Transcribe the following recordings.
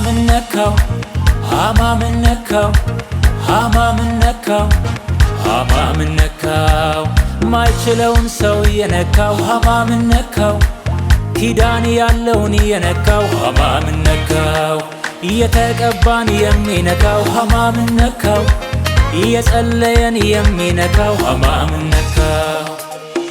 ምን ነካው ሃማ ምን ነካው ሃማ ምን ነካው ሃማ ምን ነካው ማይችለውን ሰው የነካው ሃማ ምን ነካው ኪዳን ያለውን የነካው ሃማ ምን ነካው የተቀባን የሚነካው ሃማ ምን ነካው የጸለየን የሚነካው ሃማ ምን ነካው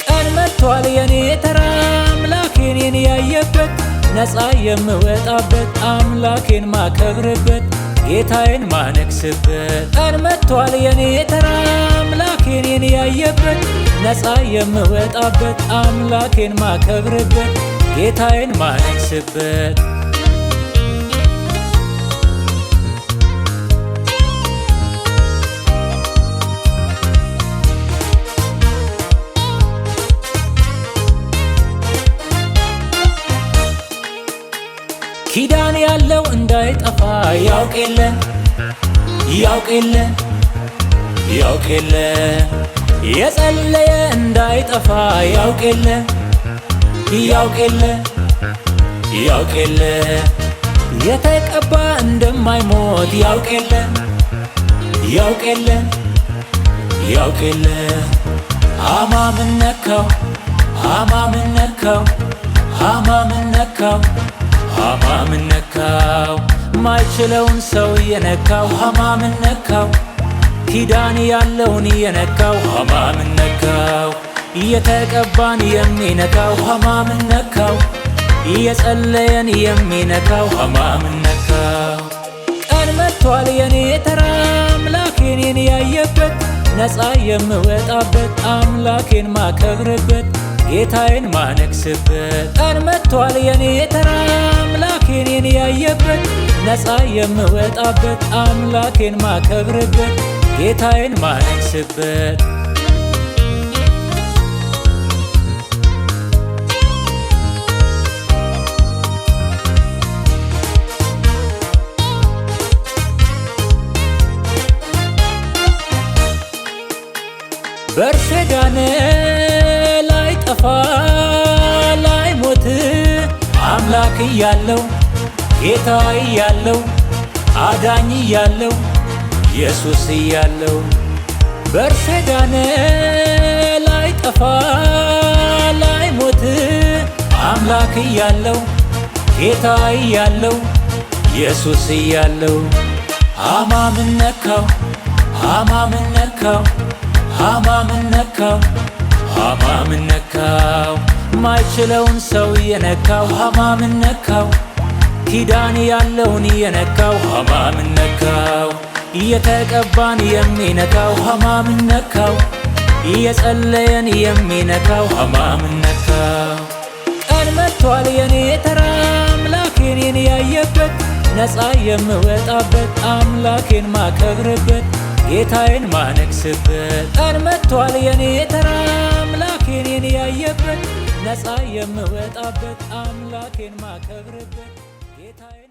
ቀን መጥቷል የኔ ተራ አምላኬን ያየበት ነፃ የምወጣበት አምላኬን ማከብርበት ጌታዬን ማነግስበት ቀን መጥቷል የኔ ተራ አምላኬን ያየበት ነፃ የምወጣበት አምላኬን ማከብርበት ጌታዬን ማነግስበት ኪዳን ያለው እንዳይጠፋ ያውቅ የለ ያውቅ የለ ያውቅ የለ የጸለየ እንዳይጠፋ ያውቅ የለ ያውቅ የለ ያውቅ የለ የተቀባ እንደማይሞት ያውቅ የለ ያውቅ የለ ያውቅ የለ ሃማ ምን ነካው ሃማ ምን ነካው ሃማ ምን ነካው ሃማ ምን ነካው ማይችለውን ሰው የነካው ሃማ ምን ነካው ኪዳን ያለውን የነካው ሃማ ምን ነካው የተቀባን የሚነካው ሃማ ምን ነካው የጸለየን የሚነካው ሃማ ምን ነካው ቀን መጥቷል የኔ ተራ አምላኬን ያየበት ነፃ የምወጣበት አምላኬን ማከብርበት ጌታዬን ማነግስበት ቀን መጥቷል የኔ ተራ አምላኬን ያየበት ነፃ የምወጣበት አምላኬን ማከብርበት ጌታዬን ማነግስበት በእርሱ የዳነ ላይጠፋ ላይሞት አምላክ እያለው ጌታ እያለው አዳኝ እያለው ኢየሱስ እያለው በእርሱ የዳነ ላይጠፋ ላይሞት አምላክ እያለው ጌታ እያለው ኢየሱስ እያለው ሃማ ምን ነካው ሃማ ምን ነካው ሃማ ምን ነካው ሃማ ምን ነካው ማይችለውን ሰው የነካው ሃማ ምን ነካው ኪዳን ያለውን የነካው ሃማ ምን ነካው የተቀባን የሚነካው ሃማ ምን ነካው የጸለየን የሚነካው ሃማ ምን ነካው ቀን መጥቷል የኔ ተራ አምላኬን ያየበት ነፃ የምወጣበት አምላኬን ማከብርበት ጌታዬን ማነግስበት ቀን መጥቷል የኔ ተራ አምላኬን ያየበት ነፃ የምወጣበት አምላኬን ማከብርበት ጌታዬን